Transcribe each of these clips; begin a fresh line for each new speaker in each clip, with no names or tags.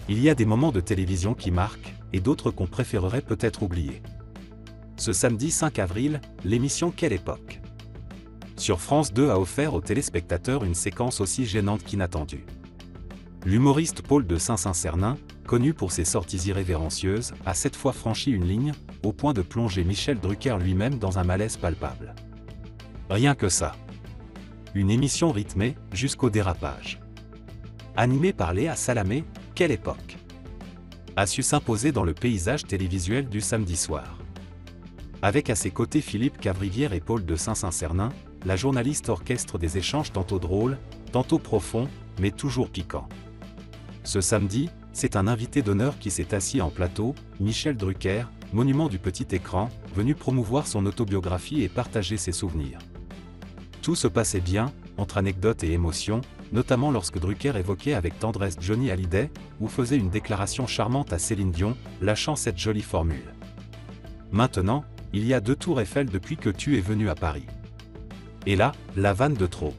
Il y a des moments de télévision qui marquent, et d'autres qu'on préférerait peut-être oublier. Ce samedi 5 avril, l'émission Quelle époque ? Sur France 2 a offert aux téléspectateurs une séquence aussi gênante qu'inattendue. L'humoriste Paul de Saint-Saturnin, connu pour ses sorties irrévérencieuses, a cette fois franchi une ligne, au point de plonger Michel Drucker lui-même dans un malaise palpable. Rien que ça. Une émission rythmée, jusqu'au dérapage. Animée par Léa Salamé, Quelle époque ? A su s'imposer dans le paysage télévisuel du samedi soir. Avec à ses côtés Philippe Cavrivière et Paul de Saint-Saturnin, la journaliste orchestre des échanges tantôt drôles, tantôt profonds, mais toujours piquants. Ce samedi, c'est un invité d'honneur qui s'est assis en plateau, Michel Drucker, monument du petit écran, venu promouvoir son autobiographie et partager ses souvenirs. Tout se passait bien, entre anecdotes et émotions, notamment lorsque Drucker évoquait avec tendresse Johnny Hallyday, ou faisait une déclaration charmante à Céline Dion, lâchant cette jolie formule. Maintenant, il y a 2 tours Eiffel depuis que tu es venu à Paris. Et là, la vanne de trop.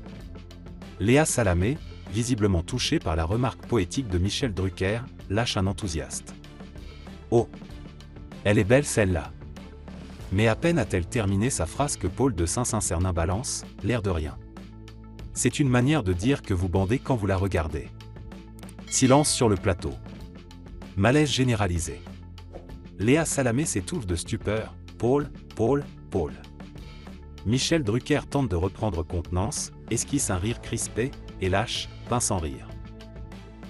Léa Salamé, visiblement touchée par la remarque poétique de Michel Drucker, lâche un enthousiaste. Oh ! Elle est belle celle-là. Mais à peine a-t-elle terminé sa phrase que Paul de Saint-Saturnin balance, l'air de rien. C'est une manière de dire que vous bandez quand vous la regardez. Silence sur le plateau. Malaise généralisé. Léa Salamé s'étouffe de stupeur. Paul. Michel Drucker tente de reprendre contenance, esquisse un rire crispé, et lâche, pince sans rire.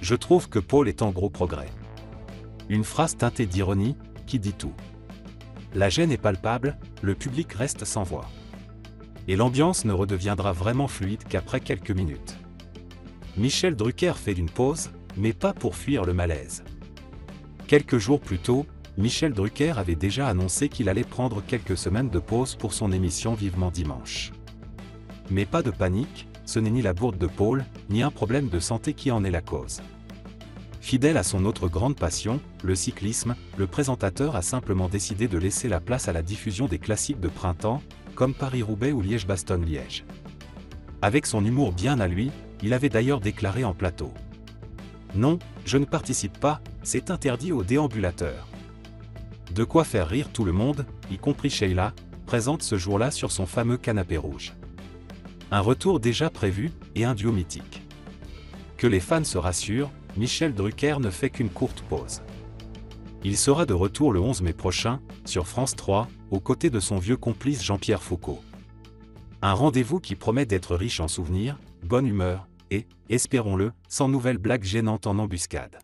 Je trouve que Paul est en gros progrès. Une phrase teintée d'ironie, qui dit tout. La gêne est palpable, le public reste sans voix. Et l'ambiance ne redeviendra vraiment fluide qu'après quelques minutes. Michel Drucker fait une pause, mais pas pour fuir le malaise. Quelques jours plus tôt, Michel Drucker avait déjà annoncé qu'il allait prendre quelques semaines de pause pour son émission Vivement Dimanche. Mais pas de panique, ce n'est ni la bourde de Paul, ni un problème de santé qui en est la cause. Fidèle à son autre grande passion, le cyclisme, le présentateur a simplement décidé de laisser la place à la diffusion des classiques de printemps, comme Paris-Roubaix ou Liège-Bastogne-Liège. Avec son humour bien à lui, il avait d'ailleurs déclaré en plateau. Non, je ne participe pas, c'est interdit aux déambulateurs. De quoi faire rire tout le monde, y compris Sheila, présente ce jour-là sur son fameux canapé rouge. Un retour déjà prévu, et un duo mythique. Que les fans se rassurent, Michel Drucker ne fait qu'une courte pause. Il sera de retour le 11 mai prochain, sur France 3, aux côtés de son vieux complice Jean-Pierre Foucault. Un rendez-vous qui promet d'être riche en souvenirs, bonne humeur, et, espérons-le, sans nouvelles blagues gênantes en embuscade.